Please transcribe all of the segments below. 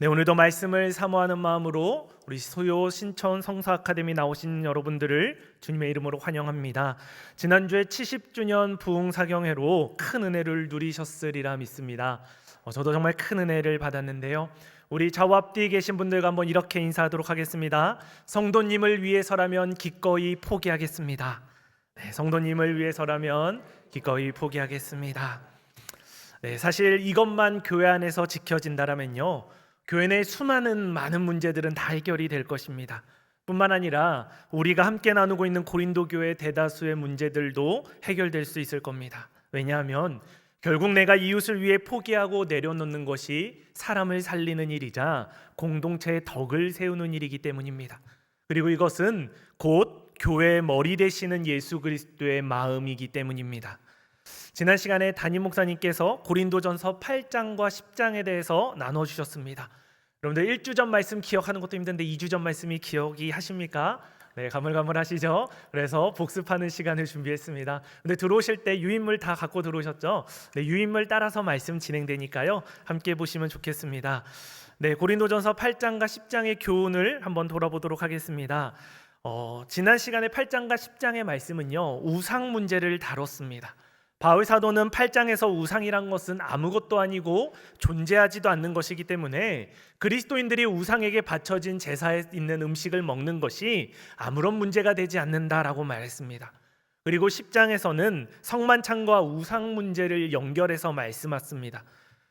네, 오늘도 말씀을 사모하는 마음으로 우리 소요 신천 성서 아카데미 나오신 여러분들을 주님의 이름으로 환영합니다. 지난주에 70주년 부흥 사경회로 큰 은혜를 누리셨으리라 믿습니다. 저도 정말 큰 은혜를 받았는데요. 우리 좌우 앞뒤에 계신 분들과 한번 이렇게 인사하도록 하겠습니다. 성도님을 위해서라면 기꺼이 포기하겠습니다. 네, 성도님을 위해서라면 기꺼이 포기하겠습니다. 네, 사실 이것만 교회 안에서 지켜진다라면요, 교회 내 많은 문제들은 다 해결이 될 것입니다. 뿐만 아니라 우리가 함께 나누고 있는 고린도 교회 대다수의 문제들도 해결될 수 있을 겁니다. 왜냐하면 결국 내가 이웃을 위해 포기하고 내려놓는 것이 사람을 살리는 일이자 공동체의 덕을 세우는 일이기 때문입니다. 그리고 이것은 곧 교회의 머리 되시는 예수 그리스도의 마음이기 때문입니다. 지난 시간에 담임 목사님께서 고린도전서 8장과 10장에 대해서 나눠주셨습니다. 여러분들 1주 전 말씀 기억하는 것도 힘든데 2주 전 말씀이 기억이 하십니까? 네, 가물가물하시죠? 그래서 복습하는 시간을 준비했습니다. 근데 들어오실 때 유인물 다 갖고 들어오셨죠? 네, 유인물 따라서 말씀 진행되니까요, 함께 보시면 좋겠습니다. 네, 고린도전서 8장과 10장의 교훈을 한번 돌아보도록 하겠습니다. 지난 시간에 8장과 10장의 말씀은요, 우상 문제를 다뤘습니다. 바울 사도는 8장에서 우상이란 것은 아무것도 아니고 존재하지도 않는 것이기 때문에 그리스도인들이 우상에게 바쳐진 제사에 있는 음식을 먹는 것이 아무런 문제가 되지 않는다라고 말했습니다. 그리고 10장에서는 성만찬과 우상 문제를 연결해서 말씀하셨습니다.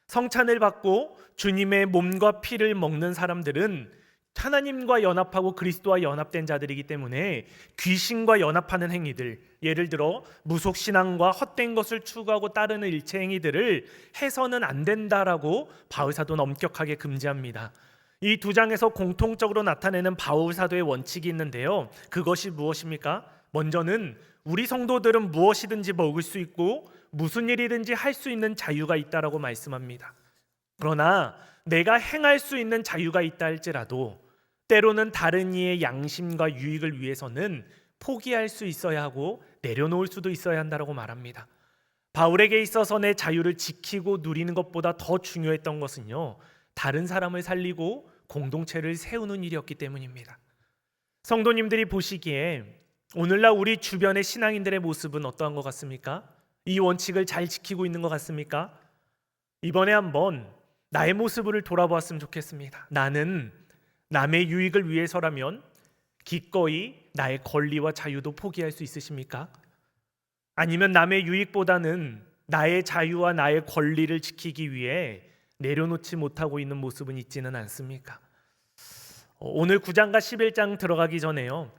성찬을 받고 주님의 몸과 피를 먹는 사람들은 하나님과 연합하고 그리스도와 연합된 자들이기 때문에 귀신과 연합하는 행위들, 예를 들어 무속신앙과 헛된 것을 추구하고 따르는 일체 행위들을 해서는 안 된다라고 바울 사도는 엄격하게 금지합니다. 이 두 장에서 공통적으로 나타내는 바울 사도의 원칙이 있는데요, 그것이 무엇입니까? 먼저는 우리 성도들은 무엇이든지 먹을 수 있고 무슨 일이든지 할 수 있는 자유가 있다라고 말씀합니다. 그러나 내가 행할 수 있는 자유가 있다 할지라도 때로는 다른 이의 양심과 유익을 위해서는 포기할 수 있어야 하고 내려놓을 수도 있어야 한다고 말합니다. 바울에게 있어서 내 자유를 지키고 누리는 것보다 더 중요했던 것은요, 다른 사람을 살리고 공동체를 세우는 일이었기 때문입니다. 성도님들이 보시기에 오늘날 우리 주변의 신앙인들의 모습은 어떠한 것 같습니까? 이 원칙을 잘 지키고 있는 것 같습니까? 이번에 한번 나의 모습을 돌아보았으면 좋겠습니다. 나는 남의 유익을 위해서라면 기꺼이 나의 권리와 자유도 포기할 수 있으십니까? 아니면 남의 유익보다는 나의 자유와 나의 권리를 지키기 위해 내려놓지 못하고 있는 모습은 있지는 않습니까? 오늘 9장과 11장 들어가기 전에요,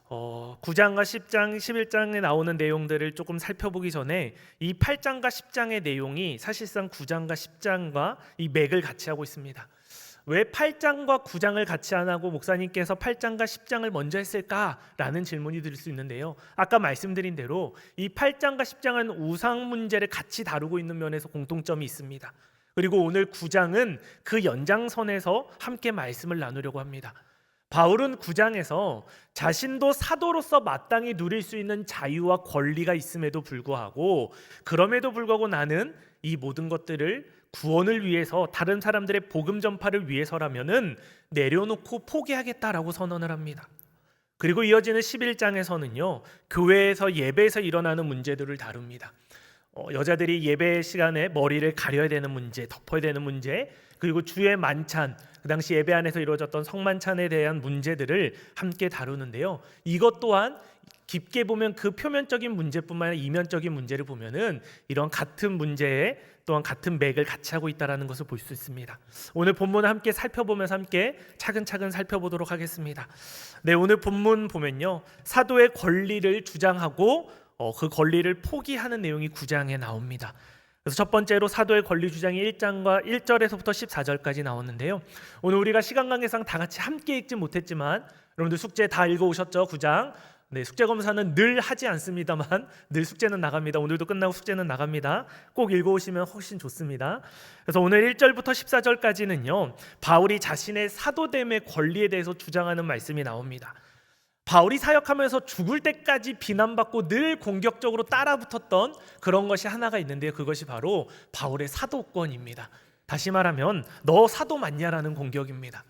9장과 10장, 11장에 나오는 내용들을 조금 살펴보기 전에 이 8장과 10장의 내용이 사실상 9장과 10장과 이 맥을 같이 하고 있습니다. 왜 8장과 9장을 같이 안 하고 목사님께서 8장과 10장을 먼저 했을까라는 질문이 들 수 있는데요, 아까 말씀드린 대로 이 8장과 10장은 우상 문제를 같이 다루고 있는 면에서 공통점이 있습니다. 그리고 오늘 9장은 그 연장선에서 함께 말씀을 나누려고 합니다. 바울은 9장에서 자신도 사도로서 마땅히 누릴 수 있는 자유와 권리가 있음에도 불구하고 나는 이 모든 것들을 구원을 위해서, 다른 사람들의 복음 전파를 위해서라면은 내려놓고 포기하겠다라고 선언을 합니다. 그리고 이어지는 11장에서는요, 교회에서 예배에서 일어나는 문제들을 다룹니다. 여자들이 예배 시간에 머리를 가려야 되는 문제, 덮어야 되는 문제, 그리고 주의 만찬, 그 당시 예배 안에서 이루어졌던 성만찬에 대한 문제들을 함께 다루는데요, 이것 또한 깊게 보면 그 표면적인 문제뿐만 아니라 이면적인 문제를 보면은 이런 같은 문제에 또한 같은 맥을 같이 하고 있다는 것을 볼 수 있습니다. 오늘 본문을 함께 살펴보면서 함께 차근차근 살펴보도록 하겠습니다. 네, 오늘 본문 보면요, 사도의 권리를 주장하고 그 권리를 포기하는 내용이 9장에 나옵니다. 그래서 첫 번째로 사도의 권리 주장이 1장과 1절에서부터 14절까지 나오는데요, 오늘 우리가 시간 관계상 다 같이 함께 읽지 못했지만 여러분들 숙제 다 읽어오셨죠? 9장. 네, 숙제 검사는 늘 하지 않습니다만 늘 숙제는 나갑니다. 오늘도 끝나고 숙제는 나갑니다. 꼭 읽어오시면 훨씬 좋습니다. 그래서 오늘 1절부터 14절까지는요, 바울이 자신의 사도됨의 권리에 대해서 주장하는 말씀이 나옵니다. 바울이 사역하면서 죽을 때까지 비난받고 늘 공격적으로 따라붙었던 그런 것이 하나가 있는데요, 그것이 바로 바울의 사도권입니다. 다시 말하면 너 사도 맞냐라는 공격입니다.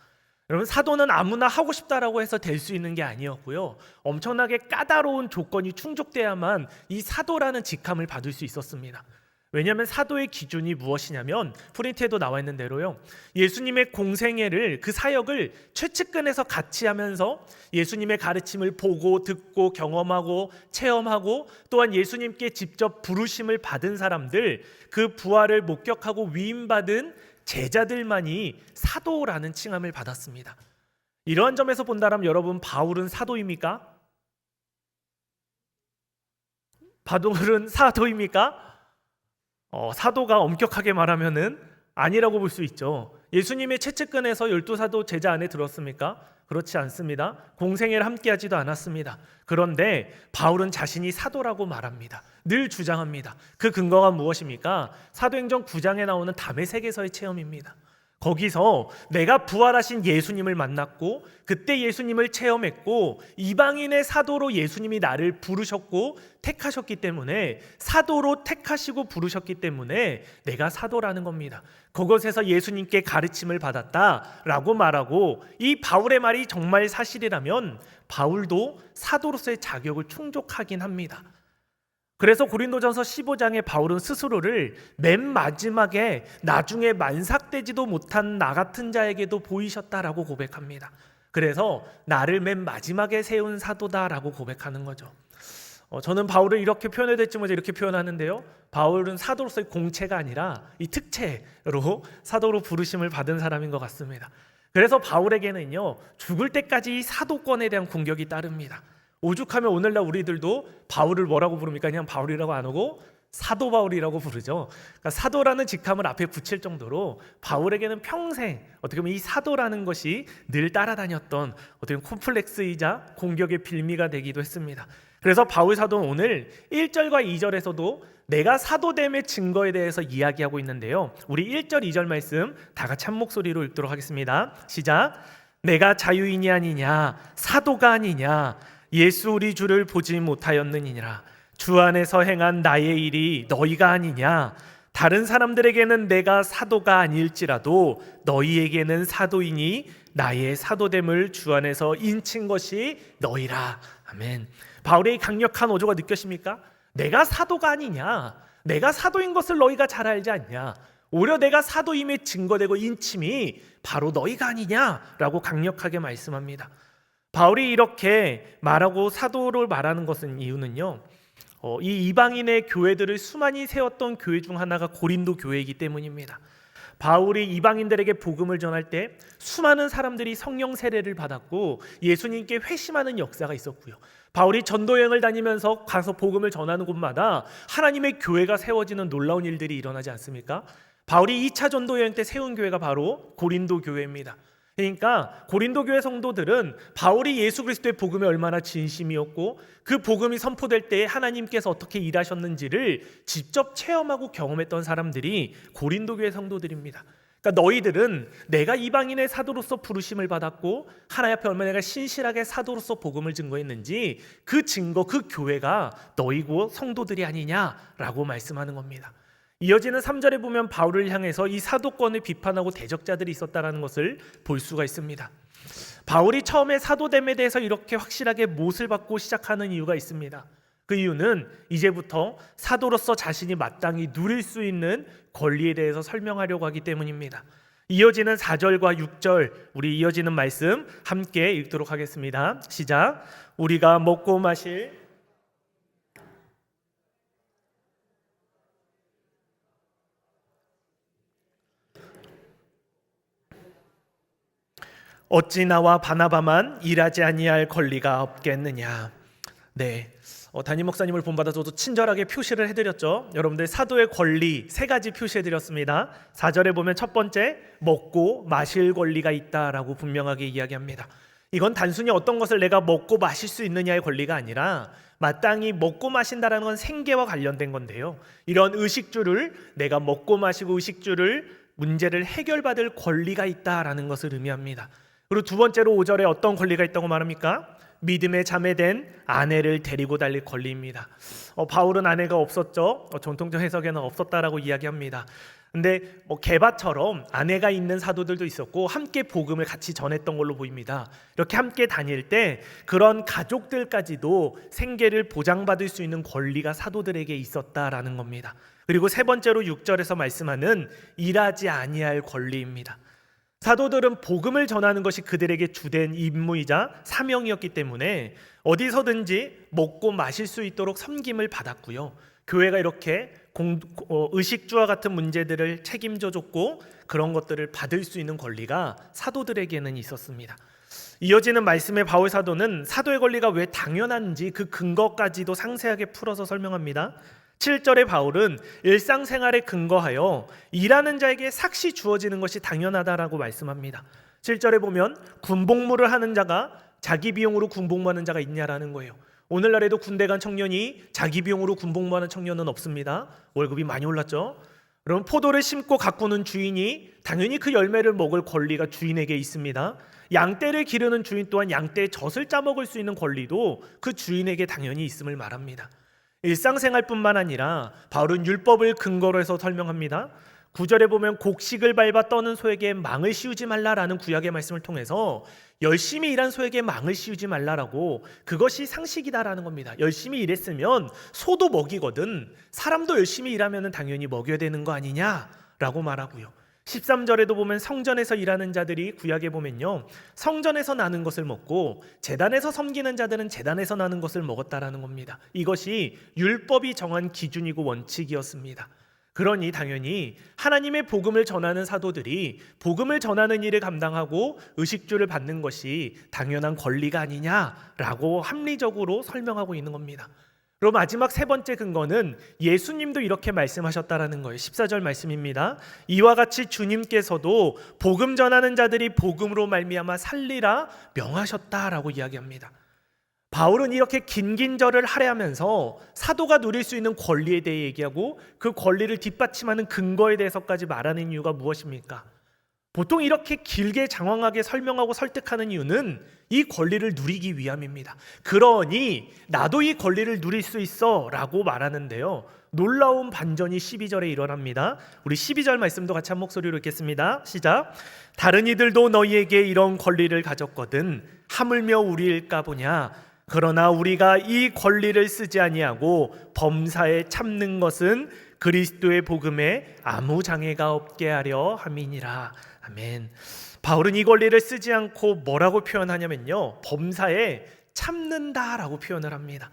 여러분, 사도는 아무나 하고 싶다라고 해서 될 수 있는 게 아니었고요. 엄청나게 까다로운 조건이 충족돼야만 이 사도라는 직함을 받을 수 있었습니다. 왜냐하면 사도의 기준이 무엇이냐면 프린트에도 나와 있는 대로요, 예수님의 공생애를, 그 사역을 최측근에서 같이 하면서 예수님의 가르침을 보고 듣고 경험하고 체험하고, 또한 예수님께 직접 부르심을 받은 사람들, 그 부활을 목격하고 위임받은 제자들만이 사도라는 칭함을 받았습니다. 이러한 점에서 본다면 여러분, 바울은 사도입니까? 바울은 사도입니까? 사도가 엄격하게 말하면은 아니라고 볼 수 있죠. 예수님의 최측근에서 12사도 제자 안에 들었습니까? 그렇지 않습니다. 공생애를 함께 하지도 않았습니다. 그런데 바울은 자신이 사도라고 말합니다. 늘 주장합니다. 그 근거가 무엇입니까? 사도행전 9장에 나오는 다메섹에서의 체험입니다. 거기서 내가 부활하신 예수님을 만났고, 그때 예수님을 체험했고, 이방인의 사도로 예수님이 나를 부르셨고 택하셨기 때문에, 사도로 택하시고 부르셨기 때문에 내가 사도라는 겁니다. 그것에서 예수님께 가르침을 받았다라고 말하고, 이 바울의 말이 정말 사실이라면 바울도 사도로서의 자격을 충족하긴 합니다. 그래서 고린도전서 15장에 바울은 스스로를 맨 마지막에 나중에 만삭되지도 못한 나 같은 자에게도 보이셨다라고 고백합니다. 그래서 나를 맨 마지막에 세운 사도다라고 고백하는 거죠. 저는 바울을 이렇게 표현해야 될지 모르겠는데 이렇게 표현하는데요, 바울은 사도로서의 공채가 아니라 이 특채로 사도로 부르심을 받은 사람인 것 같습니다. 그래서 바울에게는요, 죽을 때까지 이 사도권에 대한 공격이 따릅니다. 오죽하면 오늘날 우리들도 바울을 뭐라고 부릅니까? 그냥 바울이라고 안 하고 사도 바울이라고 부르죠. 그러니까 사도라는 직함을 앞에 붙일 정도로 바울에게는 평생 어떻게 보면 이 사도라는 것이 늘 따라다녔던 어떻게 보면 콤플렉스이자 공격의 빌미가 되기도 했습니다. 그래서 바울 사도는 오늘 1절과 2절에서도 내가 사도됨의 증거에 대해서 이야기하고 있는데요, 우리 1절 2절 말씀 다 같이 한 목소리로 읽도록 하겠습니다. 시작. 내가 자유인이 아니냐, 사도가 아니냐, 예수 우리 주를 보지 못하였느니라. 주 안에서 행한 나의 일이 너희가 아니냐. 다른 사람들에게는 내가 사도가 아닐지라도 너희에게는 사도이니 나의 사도됨을 주 안에서 인친 것이 너희라. 아멘. 바울의 강력한 어조가 느껴집니까? 내가 사도가 아니냐, 내가 사도인 것을 너희가 잘 알지 않냐, 오히려 내가 사도임의 증거되고 인침이 바로 너희가 아니냐라고 강력하게 말씀합니다. 바울이 이렇게 말하고 사도를 말하는 것은 이유는요, 이 이방인의 교회들을 수많이 세웠던 교회 중 하나가 고린도 교회이기 때문입니다. 바울이 이방인들에게 복음을 전할 때 수많은 사람들이 성령 세례를 받았고 예수님께 회심하는 역사가 있었고요, 바울이 전도여행을 다니면서 가서 복음을 전하는 곳마다 하나님의 교회가 세워지는 놀라운 일들이 일어나지 않습니까? 바울이 2차 전도여행 때 세운 교회가 바로 고린도 교회입니다. 그러니까 고린도 교회 성도들은 바울이 예수 그리스도의 복음에 얼마나 진심이었고 그 복음이 선포될 때 하나님께서 어떻게 일하셨는지를 직접 체험하고 경험했던 사람들이 고린도 교회 성도들입니다. 그러니까 너희들은 내가 이방인의 사도로서 부르심을 받았고 하나님 앞에 얼마나 내가 신실하게 사도로서 복음을 증거했는지 그 증거, 그 교회가 너희고 성도들이 아니냐라고 말씀하는 겁니다. 이어지는 3절에 보면 바울을 향해서 이 사도권을 비판하고 대적자들이 있었다는 것을 볼 수가 있습니다. 바울이 처음에 사도됨에 대해서 이렇게 확실하게 못을 받고 시작하는 이유가 있습니다. 그 이유는 이제부터 사도로서 자신이 마땅히 누릴 수 있는 권리에 대해서 설명하려고 하기 때문입니다. 이어지는 4절과 6절 우리 이어지는 말씀 함께 읽도록 하겠습니다. 시작. 우리가 먹고 마실 어찌 나와 바나바만 일하지 아니할 권리가 없겠느냐. 네, 담임 목사님을 본받아 저도 친절하게 표시를 해드렸죠. 여러분들 사도의 권리 3가지 표시해드렸습니다. 4절에 보면 첫 번째, 먹고 마실 권리가 있다라고 분명하게 이야기합니다. 이건 단순히 어떤 것을 내가 먹고 마실 수 있느냐의 권리가 아니라 마땅히 먹고 마신다라는 건 생계와 관련된 건데요, 이런 의식주를 내가 먹고 마시고 의식주를 문제를 해결받을 권리가 있다라는 것을 의미합니다. 그리고 두 번째로 5절에 어떤 권리가 있다고 말합니까? 믿음의 자매된 아내를 데리고 달릴 권리입니다. 바울은 아내가 없었죠. 전통적 해석에는 없었다라고 이야기합니다. 근데 게바처럼 아내가 있는 사도들도 있었고 함께 복음을 같이 전했던 걸로 보입니다. 이렇게 함께 다닐 때 그런 가족들까지도 생계를 보장받을 수 있는 권리가 사도들에게 있었다라는 겁니다. 그리고 세 번째로 6절에서 말씀하는 일하지 아니할 권리입니다. 사도들은 복음을 전하는 것이 그들에게 주된 임무이자 사명이었기 때문에 어디서든지 먹고 마실 수 있도록 섬김을 받았고요. 교회가 이렇게 의식주와 같은 문제들을 책임져 줬고 그런 것들을 받을 수 있는 권리가 사도들에게는 있었습니다. 이어지는 말씀의 바울 사도는 사도의 권리가 왜 당연한지 그 근거까지도 상세하게 풀어서 설명합니다. 7절의 바울은 일상생활에 근거하여 일하는 자에게 삭시 주어지는 것이 당연하다라고 말씀합니다. 7절에 보면 군복무를 하는 자가 자기 비용으로 군복무하는 자가 있냐라는 거예요. 오늘날에도 군대 간 청년이 자기 비용으로 군복무하는 청년은 없습니다. 월급이 많이 올랐죠. 그럼 포도를 심고 가꾸는 주인이 당연히 그 열매를 먹을 권리가 주인에게 있습니다. 양떼를 기르는 주인 또한 양떼의 젖을 짜먹을 수 있는 권리도 그 주인에게 당연히 있음을 말합니다. 일상생활뿐만 아니라 바울은 율법을 근거로 해서 설명합니다. 9절에 보면 곡식을 밟아 떠는 소에게 망을 씌우지 말라라는 구약의 말씀을 통해서 열심히 일한 소에게 망을 씌우지 말라라고, 그것이 상식이다라는 겁니다. 열심히 일했으면 소도 먹이거든 사람도 열심히 일하면 당연히 먹여야 되는 거 아니냐라고 말하고요. 13절에도 보면 성전에서 일하는 자들이 구약에 보면요, 성전에서 나는 것을 먹고 제단에서 섬기는 자들은 제단에서 나는 것을 먹었다라는 겁니다. 이것이 율법이 정한 기준이고 원칙이었습니다. 그러니 당연히 하나님의 복음을 전하는 사도들이 복음을 전하는 일을 감당하고 의식주를 받는 것이 당연한 권리가 아니냐라고 합리적으로 설명하고 있는 겁니다. 그리고 마지막 세 번째 근거는 예수님도 이렇게 말씀하셨다라는 거예요. 14절 말씀입니다. 이와 같이 주님께서도 복음 전하는 자들이 복음으로 말미암아 살리라 명하셨다라고 이야기합니다. 바울은 이렇게 긴긴 절을 할애하면서 사도가 누릴 수 있는 권리에 대해 얘기하고 그 권리를 뒷받침하는 근거에 대해서까지 말하는 이유가 무엇입니까? 보통 이렇게 길게 장황하게 설명하고 설득하는 이유는 이 권리를 누리기 위함입니다. 그러니 나도 이 권리를 누릴 수 있어 라고 말하는데요, 놀라운 반전이 12절에 일어납니다. 우리 12절 말씀도 같이 한 목소리로 읽겠습니다. 시작. 다른 이들도 너희에게 이런 권리를 가졌거든 하물며 우리일까 보냐. 그러나 우리가 이 권리를 쓰지 아니하고 범사에 참는 것은 그리스도의 복음에 아무 장애가 없게 하려 함이니라. 아멘. 바울은 이 권리를 쓰지 않고 뭐라고 표현하냐면요, 범사에 참는다라고 표현을 합니다.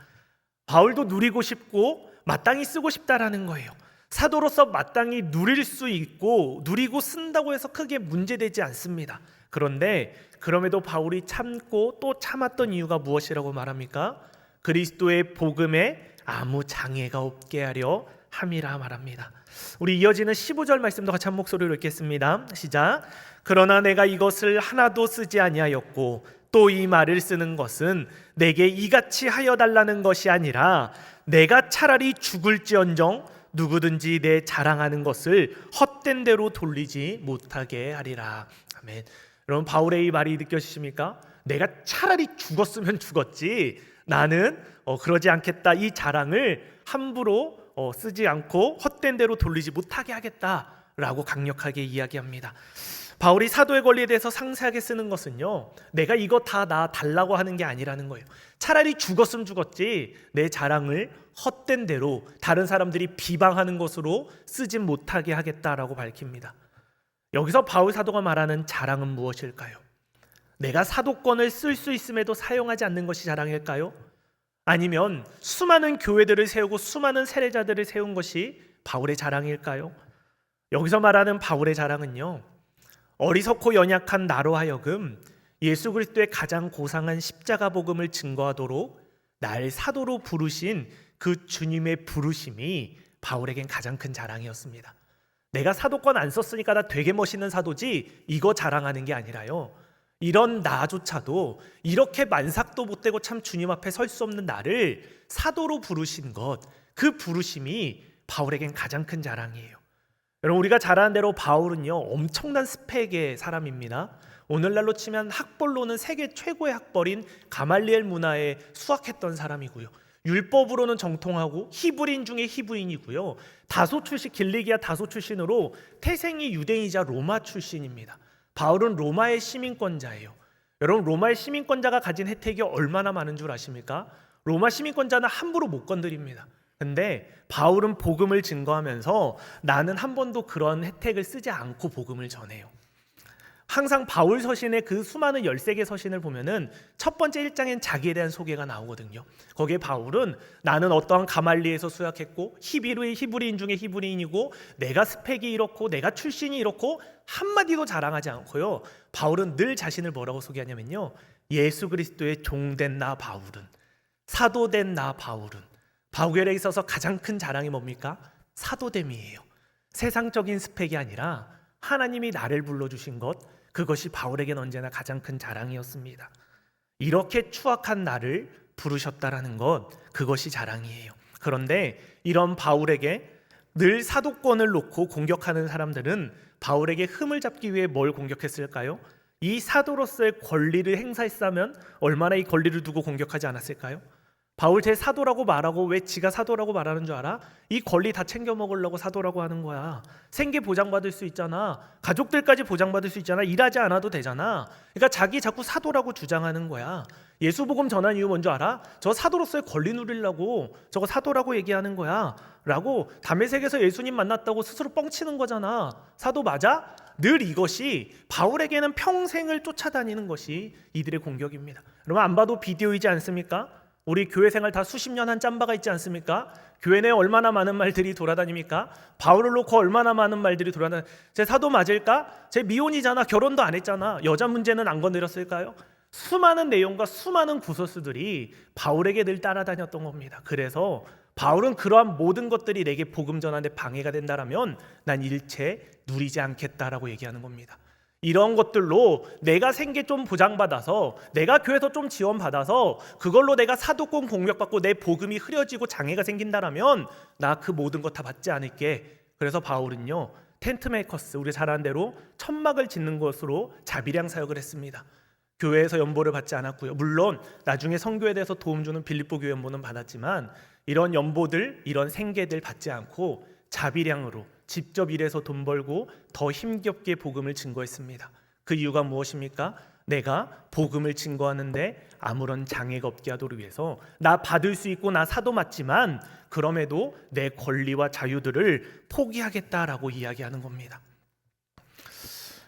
바울도 누리고 싶고 마땅히 쓰고 싶다라는 거예요. 사도로서 마땅히 누릴 수 있고 누리고 쓴다고 해서 크게 문제되지 않습니다. 그런데 그럼에도 바울이 참고 또 참았던 이유가 무엇이라고 말합니까? 그리스도의 복음에 아무 장애가 없게 하려 함이라 말합니다. 우리 이어지는 15절 말씀도 같이 한 목소리로 읽겠습니다. 시작. 그러나 내가 이것을 하나도 쓰지 아니하였고 또 이 말을 쓰는 것은 내게 이같이 하여 달라는 것이 아니라 내가 차라리 죽을지언정 누구든지 내 자랑하는 것을 헛된 대로 돌리지 못하게 하리라. 아멘. 여러분, 바울의 이 말이 느껴지십니까? 내가 차라리 죽었으면 죽었지 나는 그러지 않겠다. 이 자랑을 함부로 쓰지 않고 헛된 대로 돌리지 못하게 하겠다라고 강력하게 이야기합니다. 바울이 사도의 권리에 대해서 상세하게 쓰는 것은요, 내가 이거 다 나 달라고 하는 게 아니라는 거예요. 차라리 죽었으면 죽었지 내 자랑을 헛된 대로 다른 사람들이 비방하는 것으로 쓰지 못하게 하겠다라고 밝힙니다. 여기서 바울 사도가 말하는 자랑은 무엇일까요? 내가 사도권을 쓸 수 있음에도 사용하지 않는 것이 자랑일까요? 아니면 수많은 교회들을 세우고 수많은 세례자들을 세운 것이 바울의 자랑일까요? 여기서 말하는 바울의 자랑은요, 어리석고 연약한 나로 하여금 예수 그리스도의 가장 고상한 십자가 복음을 증거하도록 날 사도로 부르신 그 주님의 부르심이 바울에겐 가장 큰 자랑이었습니다. 내가 사도권 안 썼으니까 나 되게 멋있는 사도지 이거 자랑하는 게 아니라요, 이런 나조차도 이렇게 만삭도 못되고 참 주님 앞에 설 수 없는 나를 사도로 부르신 것, 그 부르심이 바울에겐 가장 큰 자랑이에요. 여러분, 우리가 잘 아는 대로 바울은요 엄청난 스펙의 사람입니다. 오늘날로 치면 학벌로는 세계 최고의 학벌인 가말리엘 문화에 수학했던 사람이고요, 율법으로는 정통하고 히브리인 중에 히브리인이고요. 다소 출신 길리기아 다소 출신으로 태생이 유대인이자 로마 출신입니다. 바울은 로마의 시민권자예요. 여러분, 로마의 시민권자가 가진 혜택이 얼마나 많은 줄 아십니까? 로마 시민권자는 함부로 못 건드립니다. 근데 바울은 복음을 증거하면서 나는 한 번도 그런 혜택을 쓰지 않고 복음을 전해요. 항상 바울 서신의 그 수많은 13개 서신을 보면은 첫 번째 1장엔 자기에 대한 소개가 나오거든요. 거기에 바울은 나는 어떠한 가말리에서 수학했고 히브리인 중에 히브리인이고 내가 스펙이 이렇고 내가 출신이 이렇고 한마디도 자랑하지 않고요. 바울은 늘 자신을 뭐라고 소개하냐면요, 예수 그리스도의 종된 나 바울은, 사도된 나 바울은. 바울에게 있어서 가장 큰 자랑이 뭡니까? 사도됨이에요. 세상적인 스펙이 아니라 하나님이 나를 불러주신 것, 그것이 바울에게는 언제나 가장 큰 자랑이었습니다. 이렇게 추악한 나를 부르셨다라는 것, 그것이 자랑이에요. 그런데 이런 바울에게 늘 사도권을 놓고 공격하는 사람들은 바울에게 흠을 잡기 위해 뭘 공격했을까요? 이 사도로서의 권리를 행사했다면 얼마나 이 권리를 두고 공격하지 않았을까요? 바울 제 사도라고 말하고 왜 지가 사도라고 말하는 줄 알아? 이 권리 다 챙겨 먹으려고 사도라고 하는 거야. 생계 보장받을 수 있잖아. 가족들까지 보장받을 수 있잖아. 일하지 않아도 되잖아. 그러니까 자기 자꾸 사도라고 주장하는 거야. 예수 복음 전한 이유 뭔지 알아? 저 사도로서의 권리 누리려고 저거 사도라고 얘기하는 거야 라고 다메섹에서 예수님 만났다고 스스로 뻥치는 거잖아. 사도 맞아? 늘 이것이 바울에게는 평생을 쫓아다니는 것이 이들의 공격입니다. 여러분, 안 봐도 비디오이지 않습니까? 우리 교회 생활 다 수십 년 한 짬바가 있지 않습니까? 교회 내에 얼마나 많은 말들이 돌아다닙니까? 바울을 놓고 얼마나 많은 말들이 제 사도 맞을까? 제 미혼이잖아. 결혼도 안 했잖아. 여자 문제는 안 건드렸을까요? 수많은 내용과 수많은 구설수들이 바울에게 늘 따라다녔던 겁니다. 그래서 바울은 그러한 모든 것들이 내게 복음 전하는데 방해가 된다라면 난 일체 누리지 않겠다라고 얘기하는 겁니다. 이런 것들로 내가 생계 좀 보장받아서 내가 교회에서 좀 지원받아서 그걸로 내가 사도권 공격받고 내 복음이 흐려지고 장애가 생긴다라면 나 그 모든 것 다 받지 않을게. 그래서 바울은요, 텐트 메이커스, 우리 잘 아는 대로 천막을 짓는 것으로 자비량 사역을 했습니다. 교회에서 연보를 받지 않았고요. 물론 나중에 선교에 대해서 도움 주는 빌립보 교회 연보는 받았지만 이런 연보들, 이런 생계들 받지 않고 자비량으로 직접 일해서 돈 벌고 더 힘겹게 복음을 증거했습니다. 그 이유가 무엇입니까? 내가 복음을 증거하는데 아무런 장애가 없게 하도록 위해서 나 받을 수 있고 나 사도 맞지만 그럼에도 내 권리와 자유들을 포기하겠다라고 이야기하는 겁니다.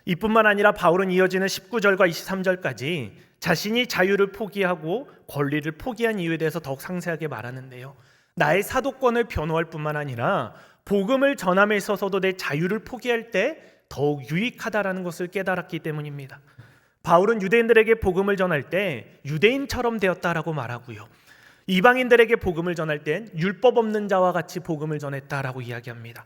이뿐만 아니라 바울은 이어지는 19절과 23절까지 자신이 자유를 포기하고 권리를 포기한 이유에 대해서 더욱 상세하게 말하는데요. 나의 사도권을 변호할 뿐만 아니라 복음을 전함에 있어서도 내 자유를 포기할 때 더욱 유익하다라는 것을 깨달았기 때문입니다. 바울은 유대인들에게 복음을 전할 때 유대인처럼 되었다라고 말하고요. 이방인들에게 복음을 전할 땐 율법 없는 자와 같이 복음을 전했다라고 이야기합니다.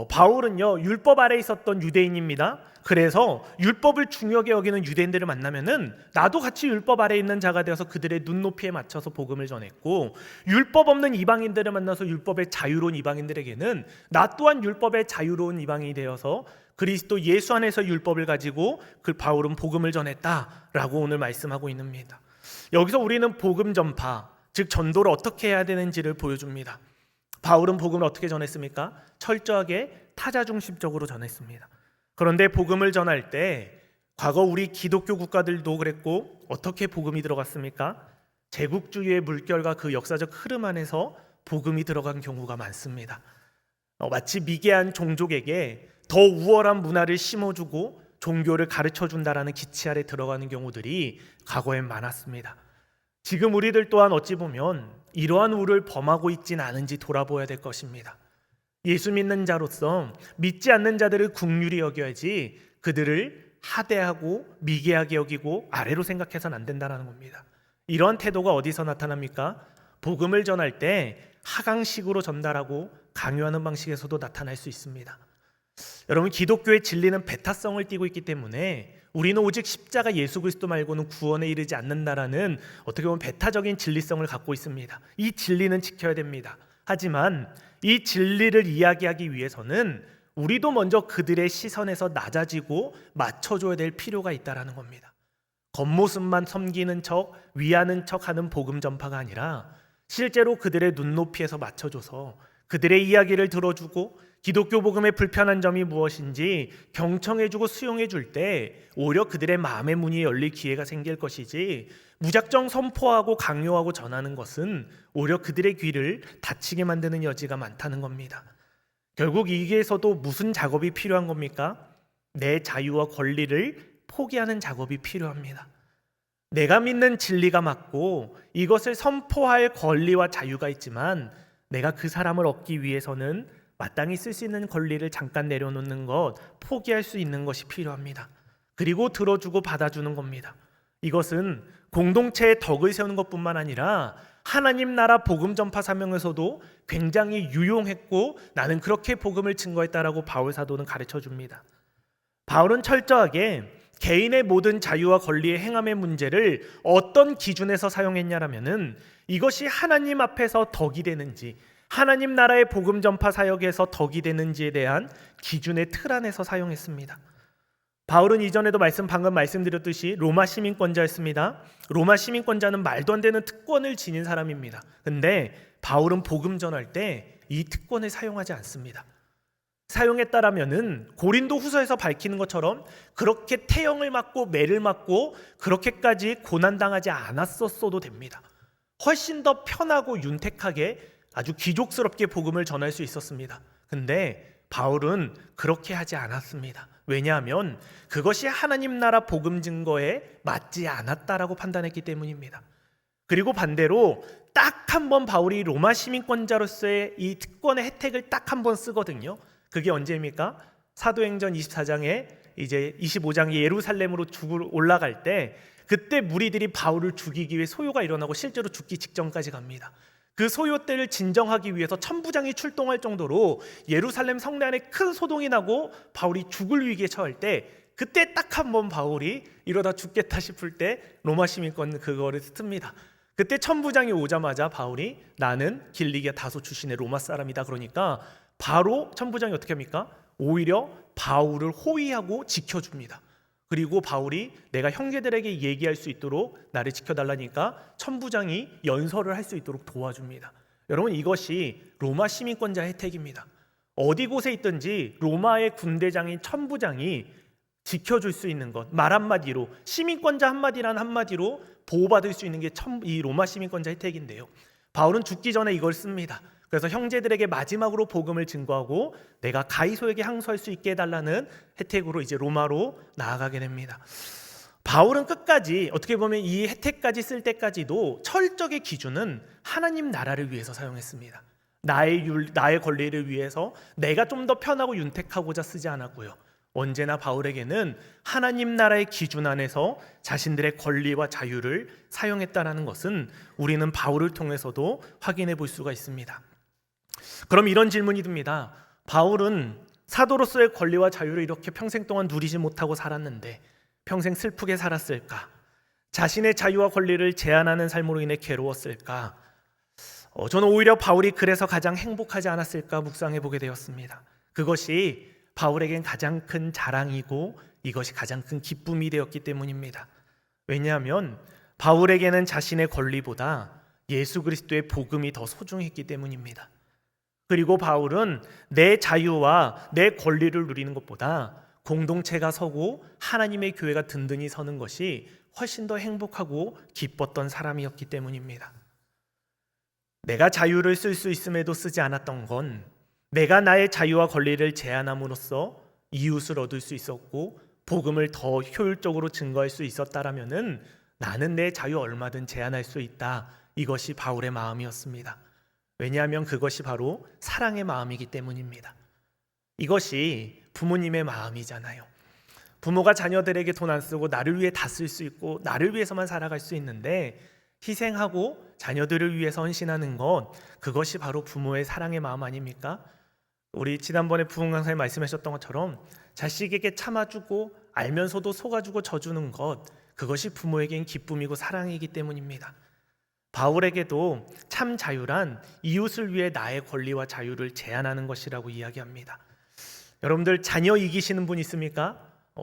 바울은요, 율법 아래 있었던 유대인입니다. 그래서 율법을 중요하게 여기는 유대인들을 만나면은 나도 같이 율법 아래 있는 자가 되어서 그들의 눈높이에 맞춰서 복음을 전했고, 율법 없는 이방인들을 만나서 율법의 자유로운 이방인들에게는 나 또한 율법의 자유로운 이방인이 되어서 그리스도 예수 안에서 율법을 가지고 그 바울은 복음을 전했다라고 오늘 말씀하고 있습니다. 여기서 우리는 복음 전파, 즉 전도를 어떻게 해야 되는지를 보여줍니다. 바울은 복음을 어떻게 전했습니까? 철저하게 타자 중심적으로 전했습니다. 그런데 복음을 전할 때 과거 우리 기독교 국가들도 그랬고 어떻게 복음이 들어갔습니까? 제국주의의 물결과 그 역사적 흐름 안에서 복음이 들어간 경우가 많습니다. 마치 미개한 종족에게 더 우월한 문화를 심어주고 종교를 가르쳐준다라는 기치 아래 들어가는 경우들이 과거엔 많았습니다. 지금 우리들 또한 어찌 보면 이러한 우를 범하고 있지는 않은지 돌아보아야 될 것입니다. 예수 믿는 자로서 믿지 않는 자들을 긍휼히 여겨야지 그들을 하대하고 미개하게 여기고 아래로 생각해서는 안 된다는 겁니다. 이런 태도가 어디서 나타납니까? 복음을 전할 때 하강식으로 전달하고 강요하는 방식에서도 나타날 수 있습니다. 여러분, 기독교의 진리는 배타성을 띠고 있기 때문에 우리는 오직 십자가 예수 그리스도 말고는 구원에 이르지 않는다라는 어떻게 보면 배타적인 진리성을 갖고 있습니다. 이 진리는 지켜야 됩니다. 하지만 이 진리를 이야기하기 위해서는 우리도 먼저 그들의 시선에서 낮아지고 맞춰줘야 될 필요가 있다는 겁니다. 겉모습만 섬기는 척, 위하는 척하는 복음 전파가 아니라 실제로 그들의 눈높이에서 맞춰줘서 그들의 이야기를 들어주고 기독교 복음의 불편한 점이 무엇인지 경청해주고 수용해줄 때 오히려 그들의 마음의 문이 열릴 기회가 생길 것이지, 무작정 선포하고 강요하고 전하는 것은 오히려 그들의 귀를 닫히게 만드는 여지가 많다는 겁니다. 결국 여기에서도 무슨 작업이 필요한 겁니까? 내 자유와 권리를 포기하는 작업이 필요합니다. 내가 믿는 진리가 맞고 이것을 선포할 권리와 자유가 있지만 내가 그 사람을 얻기 위해서는 마땅히 쓸 수 있는 권리를 잠깐 내려놓는 것, 포기할 수 있는 것이 필요합니다. 그리고 들어주고 받아주는 겁니다. 이것은 공동체의 덕을 세우는 것뿐만 아니라 하나님 나라 복음 전파 사명에서도 굉장히 유용했고 나는 그렇게 복음을 증거했다라고 바울 사도는 가르쳐 줍니다. 바울은 철저하게 개인의 모든 자유와 권리의 행함의 문제를 어떤 기준에서 사용했냐라면은 이것이 하나님 앞에서 덕이 되는지, 하나님 나라의 복음 전파 사역에서 덕이 되는지에 대한 기준의 틀 안에서 사용했습니다. 바울은 이전에도 방금 말씀드렸듯이 로마 시민권자였습니다. 로마 시민권자는 말도 안 되는 특권을 지닌 사람입니다. 근데 바울은 복음 전할 때 이 특권을 사용하지 않습니다. 사용했다라면은 고린도 후서에서 밝히는 것처럼 그렇게 태형을 맞고 매를 맞고 그렇게까지 고난당하지 않았었어도 됩니다. 훨씬 더 편하고 윤택하게 아주 귀족스럽게 복음을 전할 수 있었습니다. 근데 바울은 그렇게 하지 않았습니다. 왜냐하면 그것이 하나님 나라 복음 증거에 맞지 않았다라고 판단했기 때문입니다. 그리고 반대로 딱 한 번 바울이 로마 시민권자로서의 이 특권의 혜택을 딱 한 번 쓰거든요. 그게 언제입니까? 사도행전 24장에 이제 25장에 예루살렘으로 올라갈 때, 그때 무리들이 바울을 죽이기 위해 소요가 일어나고 실제로 죽기 직전까지 갑니다. 그 소요 때를 진정하기 위해서 천부장이 출동할 정도로 예루살렘 성내 안에 큰 소동이 나고 바울이 죽을 위기에 처할 때, 그때 딱 한 번 바울이 이러다 죽겠다 싶을 때 로마 시민권 그거를 씁니다. 그때 천부장이 오자마자 바울이 나는 길리기아 다소 출신의 로마 사람이다 그러니까 바로 천부장이 어떻게 합니까? 오히려 바울을 호위하고 지켜줍니다. 그리고 바울이 내가 형제들에게 얘기할 수 있도록 나를 지켜달라니까 천부장이 연설을 할 수 있도록 도와줍니다. 여러분, 이것이 로마 시민권자 혜택입니다. 어디 곳에 있든지 로마의 군대장인 천부장이 지켜줄 수 있는 것, 말 한마디로 시민권자 한마디로 보호받을 수 있는 게 이 로마 시민권자 혜택인데요. 바울은 죽기 전에 이걸 씁니다. 그래서 형제들에게 마지막으로 복음을 증거하고 내가 가이소에게 항소할 수 있게 해달라는 혜택으로 이제 로마로 나아가게 됩니다. 바울은 끝까지 어떻게 보면 이 혜택까지 쓸 때까지도 철저하게 기준은 하나님 나라를 위해서 사용했습니다. 나의 권리를 위해서 내가 좀 더 편하고 윤택하고자 쓰지 않았고요. 언제나 바울에게는 하나님 나라의 기준 안에서 자신들의 권리와 자유를 사용했다는 것은 우리는 바울을 통해서도 확인해 볼 수가 있습니다. 그럼 이런 질문이 듭니다. 바울은 사도로서의 권리와 자유를 이렇게 평생 동안 누리지 못하고 살았는데 평생 슬프게 살았을까? 자신의 자유와 권리를 제한하는 삶으로 인해 괴로웠을까? 저는 오히려 바울이 그래서 가장 행복하지 않았을까 묵상해 보게 되었습니다. 그것이 바울에겐 가장 큰 자랑이고 이것이 가장 큰 기쁨이 되었기 때문입니다. 왜냐하면 바울에게는 자신의 권리보다 예수 그리스도의 복음이 더 소중했기 때문입니다. 그리고 바울은 내 자유와 내 권리를 누리는 것보다 공동체가 서고 하나님의 교회가 든든히 서는 것이 훨씬 더 행복하고 기뻤던 사람이었기 때문입니다. 내가 자유를 쓸 수 있음에도 쓰지 않았던 건 내가 나의 자유와 권리를 제한함으로써 이웃을 얻을 수 있었고 복음을 더 효율적으로 증거할 수 있었다라면은 나는 내 자유 얼마든 제한할 수 있다. 이것이 바울의 마음이었습니다. 왜냐하면 그것이 바로 사랑의 마음이기 때문입니다. 이것이 부모님의 마음이잖아요. 부모가 자녀들에게 돈 안 쓰고 나를 위해 다 쓸 수 있고 나를 위해서만 살아갈 수 있는데 희생하고 자녀들을 위해서 헌신하는 것, 그것이 바로 부모의 사랑의 마음 아닙니까? 우리 지난번에 부흥 강사님 말씀하셨던 것처럼 자식에게 참아주고 알면서도 속아주고 져주는 것, 그것이 부모에겐 기쁨이고 사랑이기 때문입니다. 바울에게도 참 자유란 이웃을 위해 나의 권리와 자유를 제한하는 것이라고 이야기합니다. 여러분들 자녀 이기시는 분 있습니까?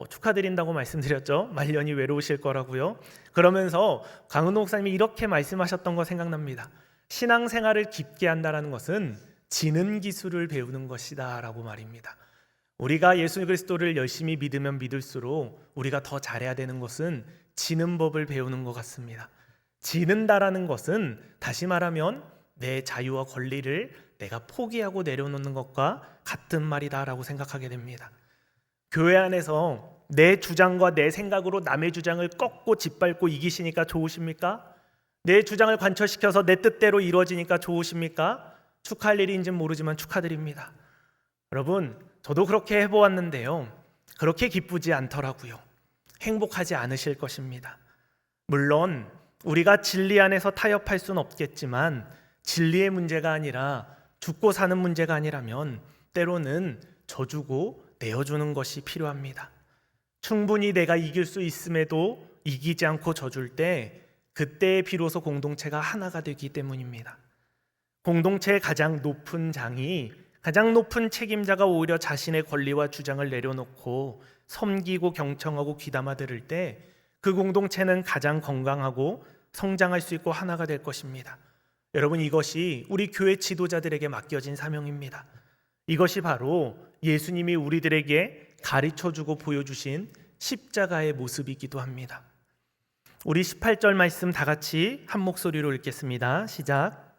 축하드린다고 말씀드렸죠. 말년이 외로우실 거라고요. 그러면서 강은호 목사님이 이렇게 말씀하셨던 거 생각납니다. 신앙생활을 깊게 한다는 것은 지는 기술을 배우는 것이다 라고 말입니다. 우리가 예수 그리스도를 열심히 믿으면 믿을수록 우리가 더 잘해야 되는 것은 지는 법을 배우는 것 같습니다. 지는다라는 것은 다시 말하면 내 자유와 권리를 내가 포기하고 내려놓는 것과 같은 말이다라고 생각하게 됩니다. 교회 안에서 내 주장과 내 생각으로 남의 주장을 꺾고 짓밟고 이기시니까 좋으십니까? 내 주장을 관철시켜서 내 뜻대로 이루어지니까 좋으십니까? 축하할 일인지는 모르지만 축하드립니다. 여러분, 저도 그렇게 해보았는데요, 그렇게 기쁘지 않더라고요. 행복하지 않으실 것입니다. 물론 우리가 진리 안에서 타협할 수는 없겠지만 진리의 문제가 아니라 죽고 사는 문제가 아니라면 때로는 져주고 내어주는 것이 필요합니다. 충분히 내가 이길 수 있음에도 이기지 않고 져줄 때 그때 비로소 공동체가 하나가 되기 때문입니다. 공동체의 가장 높은 장이, 가장 높은 책임자가 오히려 자신의 권리와 주장을 내려놓고 섬기고 경청하고 귀담아 들을 때 그 공동체는 가장 건강하고 성장할 수 있고 하나가 될 것입니다. 여러분, 이것이 우리 교회 지도자들에게 맡겨진 사명입니다. 이것이 바로 예수님이 우리들에게 가르쳐주고 보여주신 십자가의 모습이기도 합니다. 우리 18절 말씀 다 같이 한 목소리로 읽겠습니다. 시작.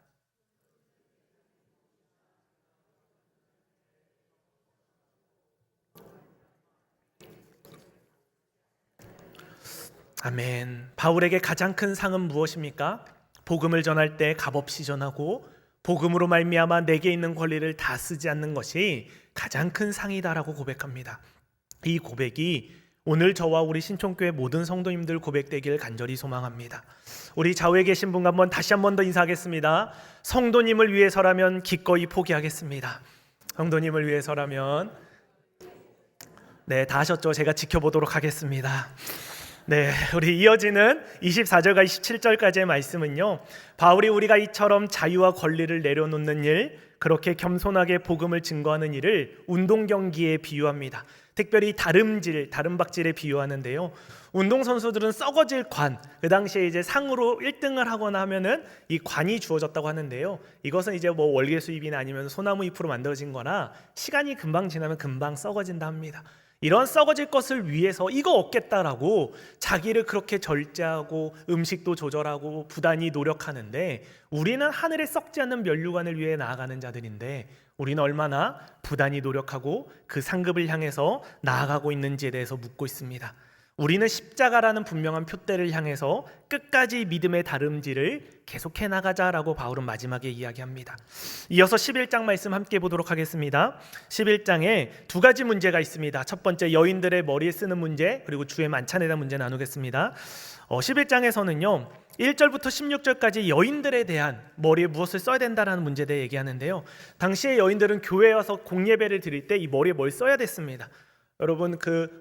아멘. 바울에게 가장 큰 상은 무엇입니까? 복음을 전할 때 값없이 전하고 복음으로 말미암아 내게 있는 권리를 다 쓰지 않는 것이 가장 큰 상이다라고 고백합니다. 이 고백이 오늘 저와 우리 신촌교회 모든 성도님들 고백되기를 간절히 소망합니다. 우리 좌우에 계신 분과 다시 한 번 더 인사하겠습니다. 성도님을 위해서라면 기꺼이 포기하겠습니다. 성도님을 위해서라면, 네, 다 하셨죠? 제가 지켜보도록 하겠습니다. 네, 우리 이어지는 24절과 27절까지의 말씀은요, 바울이 우리가 이처럼 자유와 권리를 내려놓는 일, 그렇게 겸손하게 복음을 증거하는 일을 운동 경기에 비유합니다. 특별히 다름박질에 비유하는데요, 운동선수들은 썩어질 관, 그 당시에 이제 상으로 1등을 하거나 하면은 이 관이 주어졌다고 하는데요, 이것은 이제 뭐 월계 수입이나 아니면 소나무 잎으로 만들어진 거나 시간이 금방 지나면 금방 썩어진다 합니다. 이런 썩어질 것을 위해서 이거 얻겠다라고 자기를 그렇게 절제하고 음식도 조절하고 부단히 노력하는데, 우리는 하늘에 썩지 않는 면류관을 위해 나아가는 자들인데 우리는 얼마나 부단히 노력하고 그 상급을 향해서 나아가고 있는지에 대해서 묻고 있습니다. 우리는 십자가라는 분명한 표대를 향해서 끝까지 믿음의 다름질을 계속해 나가자라고 바울은 마지막에 이야기합니다. 이어서 11장 말씀 함께 보도록 하겠습니다. 11장에 두 가지 문제가 있습니다. 첫 번째, 여인들의 머리에 쓰는 문제, 그리고 주의 만찬에 대한 문제 나누겠습니다. 11장에서는요 1절부터 16절까지 여인들에 대한 머리에 무엇을 써야 된다라는 문제에 대해 얘기하는데요, 당시의 여인들은 교회에 와서 공예배를 드릴 때 이 머리에 뭘 써야 됐습니다. 여러분,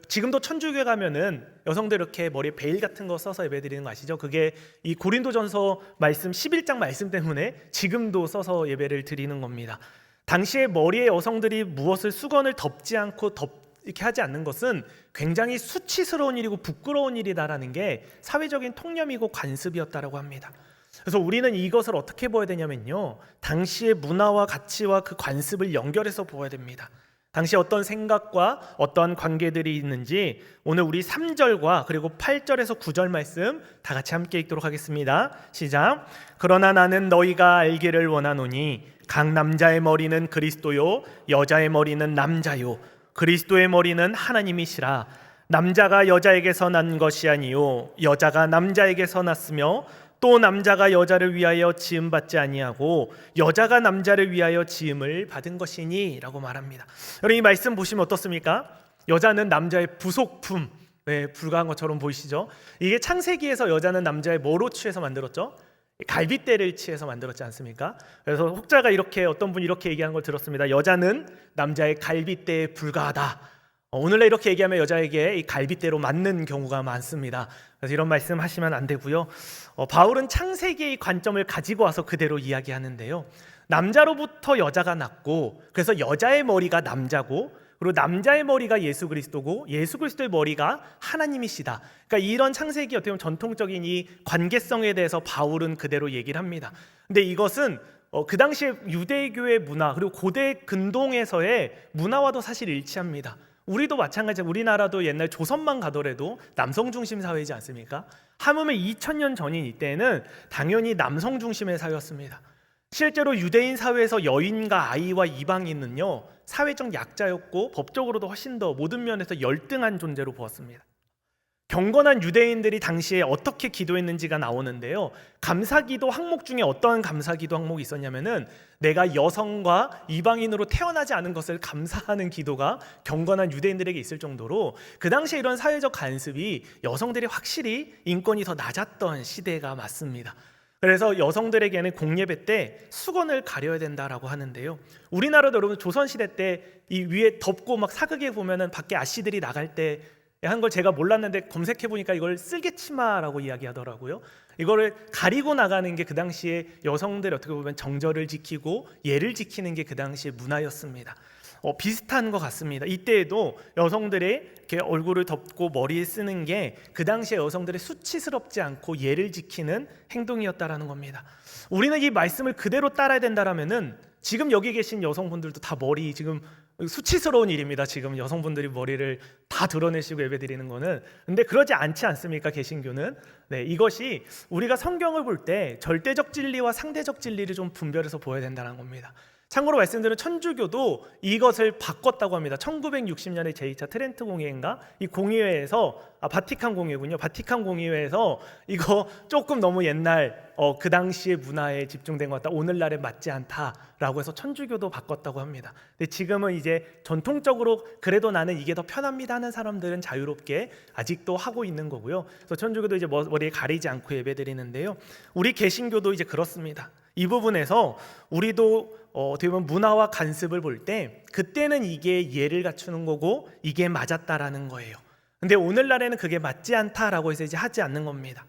지금도 천주교에 가면은 여성들 이렇게 머리에 베일 같은 거 써서 예배드리는 거 아시죠? 그게 이 고린도전서 말씀 11장 말씀 때문에 지금도 써서 예배를 드리는 겁니다. 당시에 머리에 여성들이 무엇을 수건을 덮지 않고 이렇게 하지 않는 것은 굉장히 수치스러운 일이고 부끄러운 일이다라는 게 사회적인 통념이고 관습이었다라고 합니다. 그래서 우리는 이것을 어떻게 보아야 되냐면요, 당시의 문화와 가치와 그 관습을 연결해서 보아야 됩니다. 당시 어떤 생각과 어떤 관계들이 있는지 오늘 우리 3절과 그리고 8절에서 9절 말씀 다 같이 함께 읽도록 하겠습니다. 시작. 그러나 나는 너희가 알기를 원하노니 각 남자의 머리는 그리스도요 여자의 머리는 남자요 그리스도의 머리는 하나님이시라. 남자가 여자에게서 난 것이 아니요 여자가 남자에게서 났으며 또 남자가 여자를 위하여 지음받지 아니하고 여자가 남자를 위하여 지음을 받은 것이니 라고 말합니다. 여러분, 이 말씀 보시면 어떻습니까? 여자는 남자의 부속품에 불과한 것처럼 보이시죠? 이게 창세기에서 여자는 남자의 뭐로 취해서 만들었죠? 갈빗대를 취해서 만들었지 않습니까? 그래서 혹자가 이렇게, 어떤 분이 이렇게 얘기하는 걸 들었습니다. 여자는 남자의 갈빗대에 불과하다. 오늘날 이렇게 얘기하면 여자에게 이 갈빗대로 맞는 경우가 많습니다. 그래서 이런 말씀 하시면 안 되고요. 바울은 창세기의 관점을 가지고 와서 그대로 이야기하는데요, 남자로부터 여자가 났고 그래서 여자의 머리가 남자고 그리고 남자의 머리가 예수 그리스도고 예수 그리스도의 머리가 하나님이시다. 그러니까 이런 창세기 어떻게 보면 전통적인 이 관계성에 대해서 바울은 그대로 얘기를 합니다. 근데 이것은 그 당시에 유대교의 문화 그리고 고대 근동에서의 문화와도 사실 일치합니다. 우리도 마찬가지예요. 우리나라도 옛날 조선만 가더라도 남성 중심 사회이지 않습니까? 하물며 2000년 전인 이때는 당연히 남성 중심의 사회였습니다. 실제로 유대인 사회에서 여인과 아이와 이방인은요 사회적 약자였고 법적으로도 훨씬 더 모든 면에서 열등한 존재로 보았습니다. 경건한 유대인들이 당시에 어떻게 기도했는지가 나오는데요. 감사기도 항목 중에 어떠한 감사기도 항목이 있었냐면은 내가 여성과 이방인으로 태어나지 않은 것을 감사하는 기도가 경건한 유대인들에게 있을 정도로 그 당시에 이런 사회적 간섭이 여성들이 확실히 인권이 더 낮았던 시대가 맞습니다. 그래서 여성들에게는 공예배 때 수건을 가려야 된다라고 하는데요. 우리나라도 여러분 조선시대 때 이 위에 덮고 막 사극에 보면은 밖에 아씨들이 나갈 때 한 걸 제가 몰랐는데 검색해 보니까 이걸 쓸개치마라고 이야기하더라고요. 이거를 가리고 나가는 게 그 당시에 여성들 어떻게 보면 정절을 지키고 예를 지키는 게 그 당시의 문화였습니다. 비슷한 것 같습니다. 이때에도 여성들의 이렇게 얼굴을 덮고 머리에 쓰는 게 그 당시에 여성들의 수치스럽지 않고 예를 지키는 행동이었다라는 겁니다. 우리는 이 말씀을 그대로 따라야 된다라면은 지금 여기 계신 여성분들도 다 머리 지금 수치스러운 일입니다. 지금 여성분들이 머리를 다 드러내시고 예배드리는 거는. 근데 그러지 않지 않습니까? 개신교는. 네, 이것이 우리가 성경을 볼 때 절대적 진리와 상대적 진리를 좀 분별해서 보아야 된다는 겁니다. 참고로 말씀드린 천주교도 이것을 바꿨다고 합니다. 1960년에 제2차 트렌트 공의회인가? 이 공의회에서 바티칸 공의회군요. 바티칸 공의회에서 이거 조금 너무 옛날 그 당시의 문화에 집중된 것 같다. 오늘날에 맞지 않다라고 해서 천주교도 바꿨다고 합니다. 근데 지금은 이제 전통적으로 그래도 나는 이게 더 편합니다 하는 사람들은 자유롭게 아직도 하고 있는 거고요. 그래서 천주교도 이제 머리에 가리지 않고 예배드리는데요. 우리 개신교도 이제 그렇습니다. 이 부분에서 우리도 어떻게 보면 문화와 간섭을 볼 때 그때는 이게 예를 갖추는 거고 이게 맞았다라는 거예요. 근데 오늘날에는 그게 맞지 않다라고 해서 이제 하지 않는 겁니다.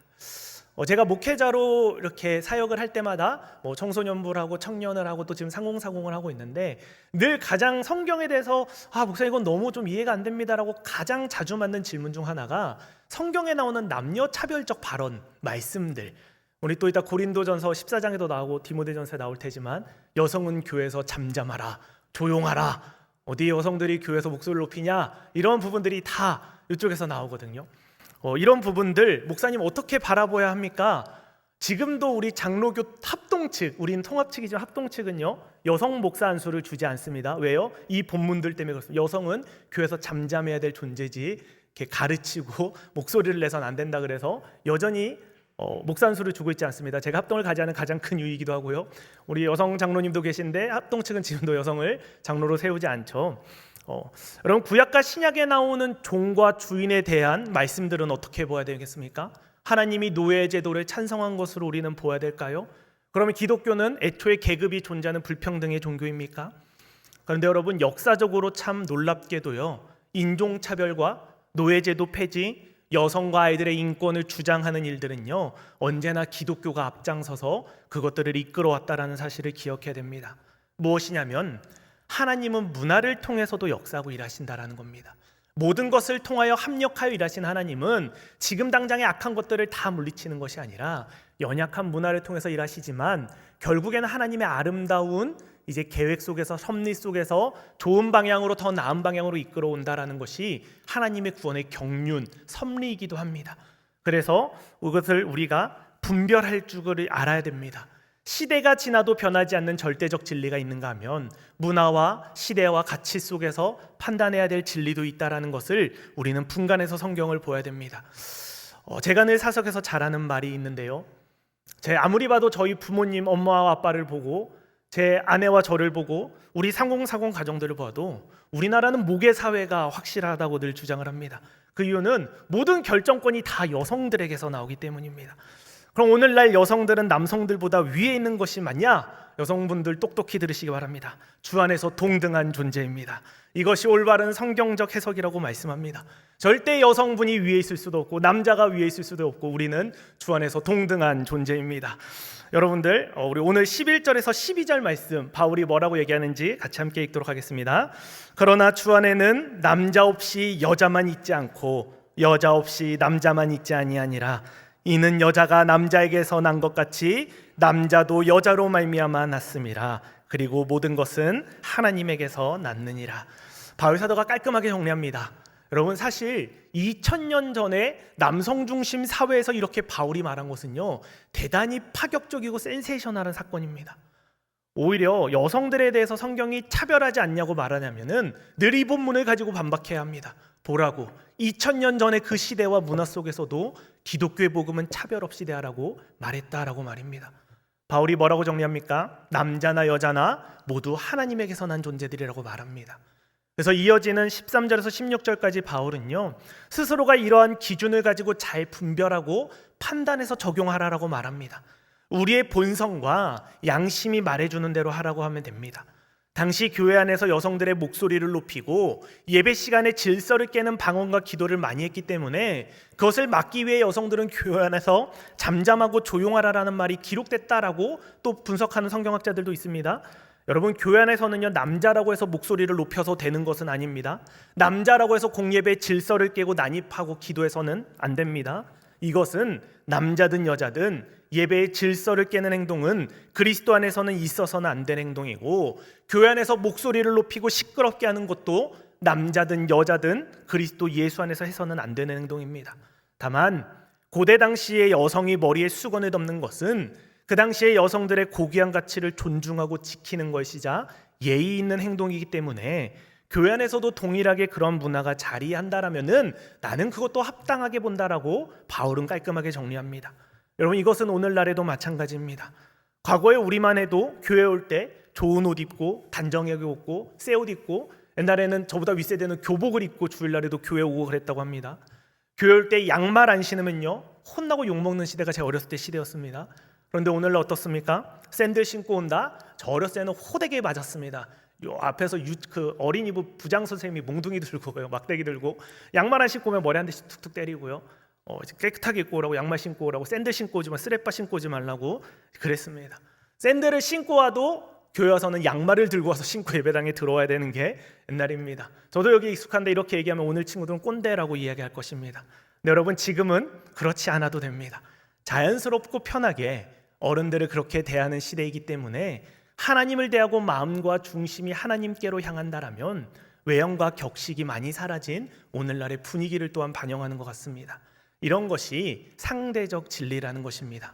제가 목회자로 이렇게 사역을 할 때마다 청소년부를 하고 청년을 하고 또 지금 상공사공을 하고 있는데 늘 가장 성경에 대해서 목사님 이건 너무 좀 이해가 안 됩니다라고 가장 자주 받는 질문 중 하나가 성경에 나오는 남녀 차별적 발언, 말씀들. 우리 또 이따 고린도전서 14장에도 나오고 디모데전서에 나올 테지만 여성은 교회에서 잠잠하라, 조용하라, 어디 여성들이 교회에서 목소리를 높이냐 이런 부분들이 다 이쪽에서 나오거든요. 이런 부분들 목사님 어떻게 바라봐야 합니까? 지금도 우리 장로교 합동 측, 우리는 통합 측이지만 합동 측은요 여성 목사 안수를 주지 않습니다. 왜요? 이 본문들 때문에 그렇습니다. 여성은 교회에서 잠잠해야 될 존재지 이렇게 가르치고 목소리를 내선 안 된다 그래서 여전히 목사 안수를 주고 있지 않습니다. 제가 합동을 가지하는 가장 큰 이유이기도 하고요. 우리 여성 장로님도 계신데 합동 측은 지금도 여성을 장로로 세우지 않죠. 여러분 구약과 신약에 나오는 종과 주인에 대한 말씀들은 어떻게 보아야 되겠습니까? 하나님이 노예 제도를 찬성한 것으로 우리는 보아야 될까요? 그러면 기독교는 애초에 계급이 존재하는 불평등의 종교입니까? 그런데 여러분 역사적으로 참 놀랍게도요 인종차별과 노예제도 폐지, 여성과 아이들의 인권을 주장하는 일들은요 언제나 기독교가 앞장서서 그것들을 이끌어왔다라는 사실을 기억해야 됩니다. 무엇이냐면 하나님은 문화를 통해서도 역사하고 일하신다라는 겁니다. 모든 것을 통하여 합력하여 일하신 하나님은 지금 당장의 악한 것들을 다 물리치는 것이 아니라 연약한 문화를 통해서 일하시지만 결국에는 하나님의 아름다운 이제 계획 속에서 섭리 속에서 좋은 방향으로 더 나은 방향으로 이끌어온다라는 것이 하나님의 구원의 경륜, 섭리이기도 합니다. 그래서 이것을 우리가 분별할 줄을 알아야 됩니다. 시대가 지나도 변하지 않는 절대적 진리가 있는가 하면 문화와 시대와 가치 속에서 판단해야 될 진리도 있다라는 것을 우리는 분간해서 성경을 보아야 됩니다. 제가 늘 사석에서 잘하는 말이 있는데요. 아무리 봐도 저희 부모님, 엄마와 아빠를 보고 제 아내와 저를 보고 우리 상공사공 가정들을 봐도 우리나라는 모계 사회가 확실하다고 늘 주장을 합니다. 그 이유는 모든 결정권이 다 여성들에게서 나오기 때문입니다. 그럼 오늘날 여성들은 남성들보다 위에 있는 것이 맞냐? 여성분들 똑똑히 들으시기 바랍니다. 주 안에서 동등한 존재입니다. 이것이 올바른 성경적 해석이라고 말씀합니다. 절대 여성분이 위에 있을 수도 없고 남자가 위에 있을 수도 없고 우리는 주 안에서 동등한 존재입니다. 여러분들, 우리 오늘 11절에서 12절 말씀 바울이 뭐라고 얘기하는지 같이 함께 읽도록 하겠습니다. 그러나 주 안에는 남자 없이 여자만 있지 않고 여자 없이 남자만 있지 아니하니라. 이는 여자가 남자에게서 난 것 같이 남자도 여자로 말미암아 났음이라. 그리고 모든 것은 하나님에게서 났느니라. 바울 사도가 깔끔하게 정리합니다. 여러분, 사실 2000년 전에 남성 중심 사회에서 이렇게 바울이 말한 것은요, 대단히 파격적이고 센세이셔널한 사건입니다. 오히려 여성들에 대해서 성경이 차별하지 않냐고 말하냐면은 늘 이 본문을 가지고 반박해야 합니다. 보라고, 2000년 전의 그 시대와 문화 속에서도 기독교의 복음은 차별 없이 대하라고 말했다라고 말입니다. 바울이 뭐라고 정리합니까? 남자나 여자나 모두 하나님에게서 난 존재들이라고 말합니다. 그래서 이어지는 13절에서 16절까지 바울은요, 스스로가 이러한 기준을 가지고 잘 분별하고 판단해서 적용하라고 말합니다. 우리의 본성과 양심이 말해주는 대로 하라고 하면 됩니다. 당시 교회 안에서 여성들의 목소리를 높이고 예배 시간에 질서를 깨는 방언과 기도를 많이 했기 때문에 그것을 막기 위해 여성들은 교회 안에서 잠잠하고 조용하라라는 말이 기록됐다라고 또 분석하는 성경학자들도 있습니다. 여러분, 교회 안에서는요, 남자라고 해서 목소리를 높여서 되는 것은 아닙니다. 남자라고 해서 공예배 질서를 깨고 난입하고 기도해서는 안 됩니다. 이것은 남자든 여자든 예배의 질서를 깨는 행동은 그리스도 안에서는 있어서는 안 되는 행동이고, 교회 안에서 목소리를 높이고 시끄럽게 하는 것도 남자든 여자든 그리스도 예수 안에서 해서는 안 되는 행동입니다. 다만 고대 당시의 여성이 머리에 수건을 덮는 것은 그 당시의 여성들의 고귀한 가치를 존중하고 지키는 것이자 예의 있는 행동이기 때문에 교회 안에서도 동일하게 그런 문화가 자리한다라면은 나는 그것도 합당하게 본다라고 바울은 깔끔하게 정리합니다. 여러분, 이것은 오늘날에도 마찬가지입니다. 과거에 우리만 해도 교회 올 때 좋은 옷 입고 단정하게 입고 새 옷 입고, 옛날에는 저보다 윗세대는 교복을 입고 주일날에도 교회 오고 그랬다고 합니다. 교회 올 때 양말 안 신으면요 혼나고 욕먹는 시대가 제 어렸을 때 시대였습니다. 그런데 오늘날 어떻습니까? 샌들 신고 온다? 저 어렸을 때는 호되게 맞았습니다. 요 앞에서 그 어린이부 부장 선생님이 몽둥이 들고 막대기 들고 양말 안 신고 오면 머리 한 대씩 툭툭 때리고요. 깨끗하게 입고 오라고, 양말 신고 오라고, 샌들 신고 오지 마, 쓰레빠 신고 오지 말라고 그랬습니다. 샌들을 신고 와도 교회 와서는 양말을 들고 와서 신고 예배당에 들어와야 되는 게 옛날입니다. 저도 여기 익숙한데 이렇게 얘기하면 오늘 친구들은 꼰대라고 이야기할 것입니다. 근데 여러분, 지금은 그렇지 않아도 됩니다. 자연스럽고 편하게 어른들을 그렇게 대하는 시대이기 때문에 하나님을 대하고 마음과 중심이 하나님께로 향한다라면 외형과 격식이 많이 사라진 오늘날의 분위기를 또한 반영하는 것 같습니다. 이런 것이 상대적 진리라는 것입니다.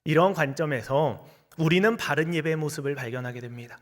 이런 관점에서 우리는 바른 예배의 모습을 발견하게 됩니다.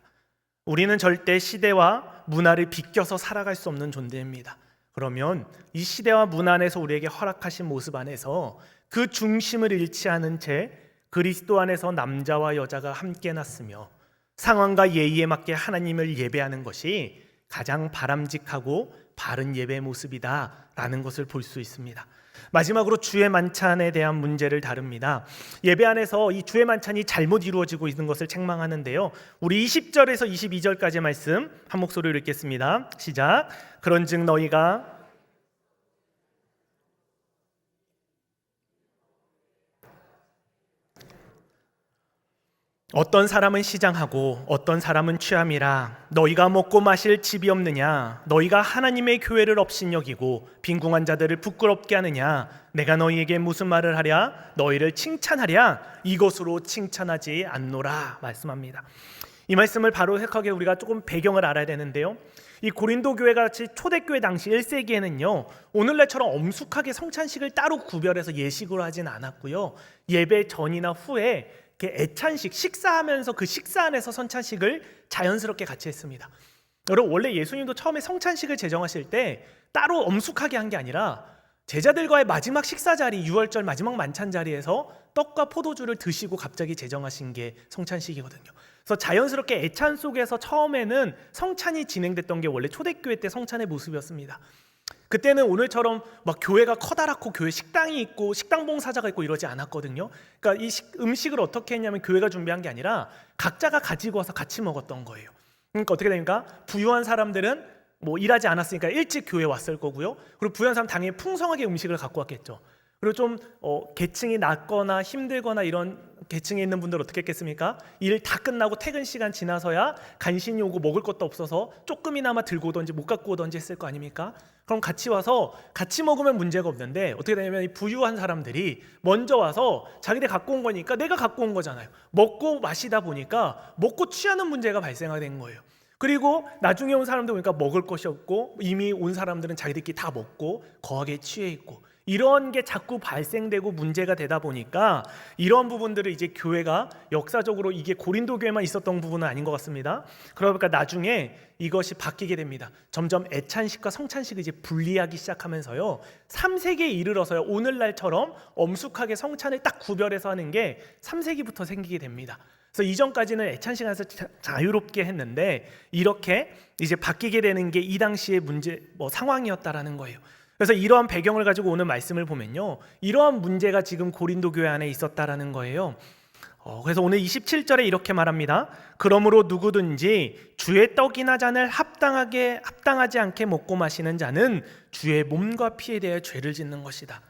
우리는 절대 시대와 문화를 비껴서 살아갈 수 없는 존재입니다. 그러면 이 시대와 문화 안에서 우리에게 허락하신 모습 안에서 그 중심을 잃지 않은 채 그리스도 안에서 남자와 여자가 함께 났으며 상황과 예의에 맞게 하나님을 예배하는 것이 가장 바람직하고 바른 예배의 모습이다라는 것을 볼 수 있습니다. 마지막으로 주의 만찬에 대한 문제를 다룹니다. 예배 안에서 이 주의 만찬이 잘못 이루어지고 있는 것을 책망하는데요. 우리 20절에서 22절까지 말씀 한 목소리로 읽겠습니다. 시작. 그런즉 너희가 어떤 사람은 시장하고 어떤 사람은 취함이라. 너희가 먹고 마실 집이 없느냐? 너희가 하나님의 교회를 업신여기고 빈궁한 자들을 부끄럽게 하느냐? 내가 너희에게 무슨 말을 하랴? 너희를 칭찬하랴? 이것으로 칭찬하지 않노라 말씀합니다. 이 말씀을 바로 해석하게 우리가 조금 배경을 알아야 되는데요. 이 고린도 교회가 같이 초대교회 당시 1세기에는요 오늘날처럼 엄숙하게 성찬식을 따로 구별해서 예식으로 하진 않았고요. 예배 전이나 후에 애찬식, 식사하면서 그 식사 안에서 선찬식을 자연스럽게 같이 했습니다. 여러분, 원래 예수님도 처음에 성찬식을 제정하실 때 따로 엄숙하게 한 게 아니라 제자들과의 마지막 식사 자리, 유월절 마지막 만찬 자리에서 떡과 포도주를 드시고 갑자기 제정하신 게 성찬식이거든요. 그래서 자연스럽게 애찬 속에서 처음에는 성찬이 진행됐던 게 원래 초대교회 때 성찬의 모습이었습니다. 그때는 오늘처럼 막 교회가 커다랗고 교회 식당이 있고 식당 봉사자가 있고 이러지 않았거든요. 그러니까 이 음식을 어떻게 했냐면 교회가 준비한 게 아니라 각자가 가지고 와서 같이 먹었던 거예요. 그러니까 어떻게 됩니까? 부유한 사람들은 뭐 일하지 않았으니까 일찍 교회에 왔을 거고요. 그리고 부유한 사람 당연히 풍성하게 음식을 갖고 왔겠죠. 그리고 좀 계층이 낮거나 힘들거나 이런 계층에 있는 분들 어떻게 했겠습니까? 일 다 끝나고 퇴근 시간 지나서야 간신히 오고 먹을 것도 없어서 조금이나마 들고 오던지 못 갖고 오던지 했을 거 아닙니까? 그럼 같이 와서 같이 먹으면 문제가 없는데 어떻게 되냐면 이 부유한 사람들이 먼저 와서 자기들 갖고 온 거니까 내가 갖고 온 거잖아요. 먹고 마시다 보니까 먹고 취하는 문제가 발생된 거예요. 그리고 나중에 온 사람들 보니까 먹을 것이 없고 이미 온 사람들은 자기들끼리 다 먹고 거하게 취해 있고 이런 게 자꾸 발생되고 문제가 되다 보니까 이런 부분들을 이제 교회가 역사적으로 이게 고린도 교회만 있었던 부분은 아닌 것 같습니다. 그러니까 나중에 이것이 바뀌게 됩니다. 점점 애찬식과 성찬식을 이제 분리하기 시작하면서요. 3세기에 이르러서요. 오늘날처럼 엄숙하게 성찬을 딱 구별해서 하는 게 3세기부터 생기게 됩니다. 그래서 이전까지는 애찬식에서 자유롭게 했는데 이렇게 이제 바뀌게 되는 게 이 당시의 문제 상황이었다라는 거예요. 그래서 이러한 배경을 가지고 오늘 말씀을 보면요, 이러한 문제가 지금 고린도 교회 안에 있었다라는 거예요. 그래서 오늘 27절에 이렇게 말합니다. 그러므로 누구든지 주의 떡이나 잔을 합당하지 않게 먹고 마시는 자는 주의 몸과 피에 대해 죄를 짓는 것이다.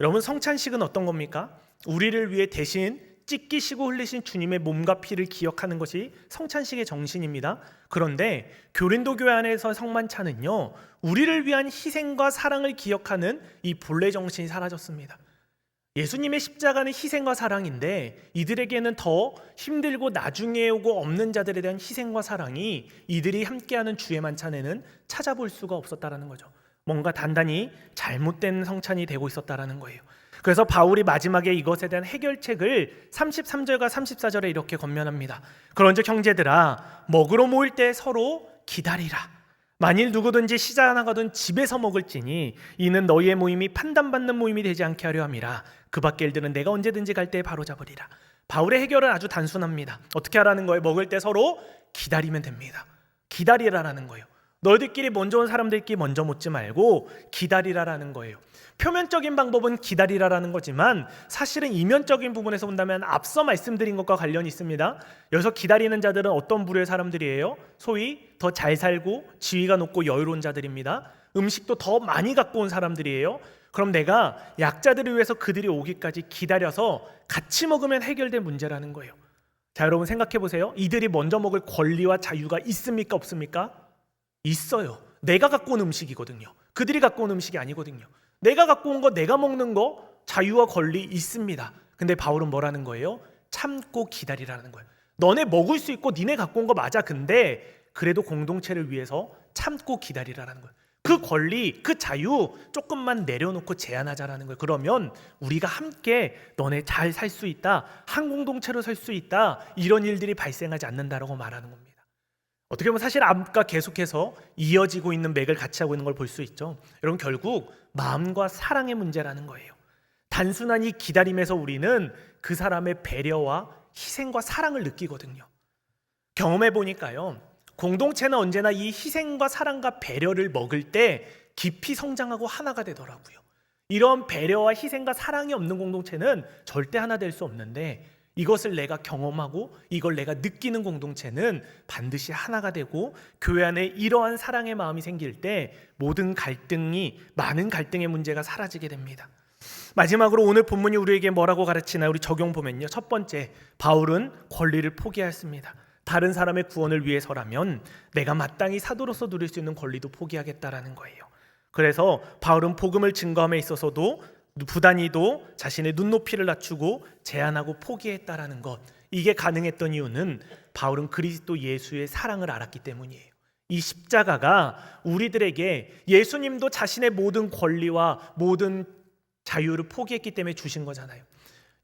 여러분, 성찬식은 어떤 겁니까? 우리를 위해 대신 찢기시고 흘리신 주님의 몸과 피를 기억하는 것이 성찬식의 정신입니다. 그런데 고린도 교회 안에서 성만찬은요, 우리를 위한 희생과 사랑을 기억하는 이 본래 정신이 사라졌습니다. 예수님의 십자가는 희생과 사랑인데 이들에게는 더 힘들고 나중에 오고 없는 자들에 대한 희생과 사랑이 이들이 함께하는 주의 만찬에는 찾아볼 수가 없었다라는 거죠. 뭔가 단단히 잘못된 성찬이 되고 있었다라는 거예요. 그래서 바울이 마지막에 이것에 대한 해결책을 33절과 34절에 이렇게 권면합니다. 그런즉 형제들아, 먹으러 모일 때 서로 기다리라. 만일 누구든지 시장 나가든 집에서 먹을지니 이는 너희의 모임이 판단받는 모임이 되지 않게 하려 함이라. 그 밖의 일들은 내가 언제든지 갈 때에 바로잡으리라. 바울의 해결은 아주 단순합니다. 어떻게 하라는 거예요? 먹을 때 서로 기다리면 됩니다. 기다리라라는 거예요. 너희들끼리 먼저 온 사람들끼리 먼저 먹지 말고 기다리라라는 거예요. 표면적인 방법은 기다리라라는 거지만 사실은 이면적인 부분에서 본다면 앞서 말씀드린 것과 관련이 있습니다. 여기서 기다리는 자들은 어떤 부류의 사람들이에요? 소위 더 잘 살고 지위가 높고 여유로운 자들입니다. 음식도 더 많이 갖고 온 사람들이에요. 그럼 내가 약자들을 위해서 그들이 오기까지 기다려서 같이 먹으면 해결될 문제라는 거예요. 자, 여러분 생각해 보세요. 이들이 먼저 먹을 권리와 자유가 있습니까, 없습니까? 있어요. 내가 갖고 온 음식이거든요. 그들이 갖고 온 음식이 아니거든요. 내가 갖고 온 거, 내가 먹는 거 자유와 권리 있습니다. 근데 바울은 뭐라는 거예요? 참고 기다리라는 거예요. 너네 먹을 수 있고 니네 갖고 온 거 맞아. 근데 그래도 공동체를 위해서 참고 기다리라는 거예요. 그 권리, 그 자유 조금만 내려놓고 제한하자라는 거예요. 그러면 우리가 함께 너네 잘 살 수 있다, 한 공동체로 살 수 있다, 이런 일들이 발생하지 않는다라고 말하는 겁니다. 어떻게 보면 사실 아까 계속해서 이어지고 있는 맥을 같이 하고 있는 걸 볼 수 있죠. 여러분, 결국 마음과 사랑의 문제라는 거예요. 단순한 이 기다림에서 우리는 그 사람의 배려와 희생과 사랑을 느끼거든요. 경험해 보니까요, 공동체는 언제나 이 희생과 사랑과 배려를 먹을 때 깊이 성장하고 하나가 되더라고요. 이런 배려와 희생과 사랑이 없는 공동체는 절대 하나 될 수 없는데 이것을 내가 경험하고 이걸 내가 느끼는 공동체는 반드시 하나가 되고 교회 안에 이러한 사랑의 마음이 생길 때 모든 갈등이, 많은 갈등의 문제가 사라지게 됩니다. 마지막으로 오늘 본문이 우리에게 뭐라고 가르치나요? 우리 적용 보면요, 첫 번째, 바울은 권리를 포기했습니다. 다른 사람의 구원을 위해서라면 내가 마땅히 사도로서 누릴 수 있는 권리도 포기하겠다라는 거예요. 그래서 바울은 복음을 증거함에 있어서도 부단히도 자신의 눈높이를 낮추고 제한하고 포기했다라는 것, 이게 가능했던 이유는 바울은 그리스도 예수의 사랑을 알았기 때문이에요. 이 십자가가 우리들에게 예수님도 자신의 모든 권리와 모든 자유를 포기했기 때문에 주신 거잖아요.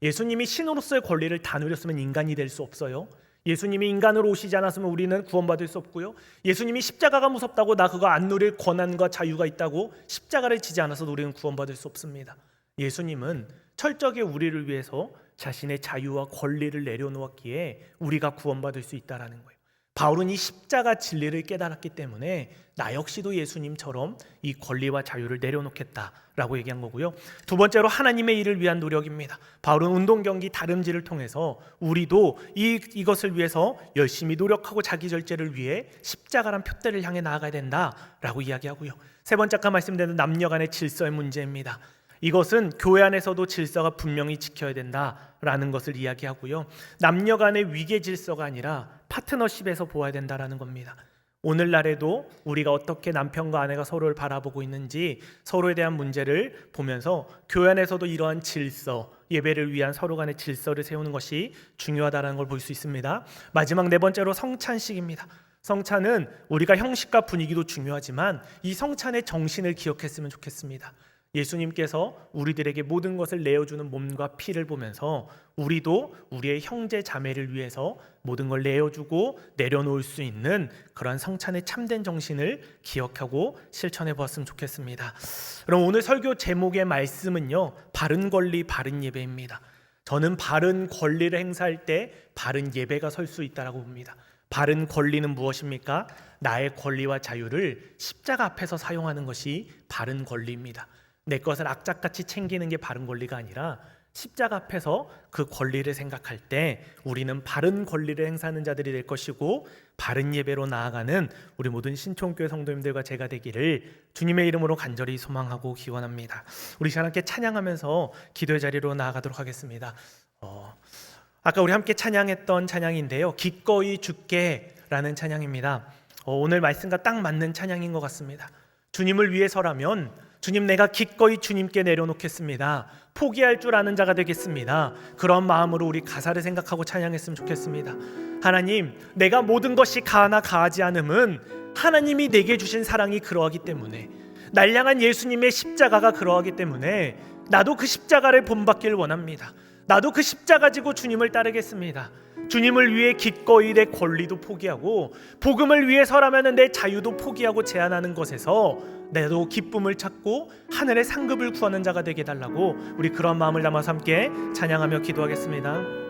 예수님이 신으로서의 권리를 다 누렸으면 인간이 될 수 없어요. 예수님이 인간으로 오시지 않았으면 우리는 구원받을 수 없고요. 예수님이 십자가가 무섭다고 나 그거 안 누릴 권한과 자유가 있다고 십자가를 지지 않아서 우리는 구원받을 수 없습니다. 예수님은 철저하게 우리를 위해서 자신의 자유와 권리를 내려놓았기에 우리가 구원받을 수 있다라는 거예요. 바울은 이 십자가 진리를 깨달았기 때문에 나 역시도 예수님처럼 이 권리와 자유를 내려놓겠다라고 얘기한 거고요. 두 번째로 하나님의 일을 위한 노력입니다. 바울은 운동, 경기, 다름질을 통해서 우리도 이것을 위해서 열심히 노력하고 자기 절제를 위해 십자가란 표대를 향해 나아가야 된다라고 이야기하고요. 세 번째 아까 말씀드린 남녀 간의 질서의 문제입니다. 이것은 교회 안에서도 질서가 분명히 지켜야 된다라는 것을 이야기하고요. 남녀 간의 위계 질서가 아니라 파트너십에서 보아야 된다라는 겁니다. 오늘날에도 우리가 어떻게 남편과 아내가 서로를 바라보고 있는지 서로에 대한 문제를 보면서 교회 안에서도 이러한 질서, 예배를 위한 서로 간의 질서를 세우는 것이 중요하다는 걸 볼 수 있습니다. 마지막 네 번째로 성찬식입니다. 성찬은 우리가 형식과 분위기도 중요하지만 이 성찬의 정신을 기억했으면 좋겠습니다. 예수님께서 우리들에게 모든 것을 내어주는 몸과 피를 보면서 우리도 우리의 형제 자매를 위해서 모든 걸 내어주고 내려놓을 수 있는 그런 성찬의 참된 정신을 기억하고 실천해 보았으면 좋겠습니다. 그럼 오늘 설교 제목의 말씀은요, 바른 권리 바른 예배입니다. 저는 바른 권리를 행사할 때 바른 예배가 설 수 있다라고 봅니다. 바른 권리는 무엇입니까? 나의 권리와 자유를 십자가 앞에서 사용하는 것이 바른 권리입니다. 내 것을 악착같이 챙기는 게 바른 권리가 아니라 십자가 앞에서 그 권리를 생각할 때 우리는 바른 권리를 행사하는 자들이 될 것이고 바른 예배로 나아가는 우리 모든 신촌교회 성도님들과 제가 되기를 주님의 이름으로 간절히 소망하고 기원합니다. 우리 시간 함께 찬양하면서 기도의 자리로 나아가도록 하겠습니다. 아까 우리 함께 찬양했던 찬양인데요, 기꺼이 주께라는 찬양입니다. 오늘 말씀과 딱 맞는 찬양인 것 같습니다. 주님을 위해서라면 주님, 내가 기꺼이 주님께 내려놓겠습니다. 포기할 줄 아는 자가 되겠습니다. 그런 마음으로 우리 가사를 생각하고 찬양했으면 좋겠습니다. 하나님, 내가 모든 것이 가하나 가하지 않음은 하나님이 내게 주신 사랑이 그러하기 때문에, 날 향한 예수님의 십자가가 그러하기 때문에 나도 그 십자가를 본받기를 원합니다. 나도 그 십자가 지고 주님을 따르겠습니다. 주님을 위해 기꺼이 내 권리도 포기하고 복음을 위해서라면 내 자유도 포기하고 제한하는 것에서 나도 기쁨을 찾고 하늘의 상급을 구하는 자가 되게 해달라고 우리 그런 마음을 담아서 함께 찬양하며 기도하겠습니다.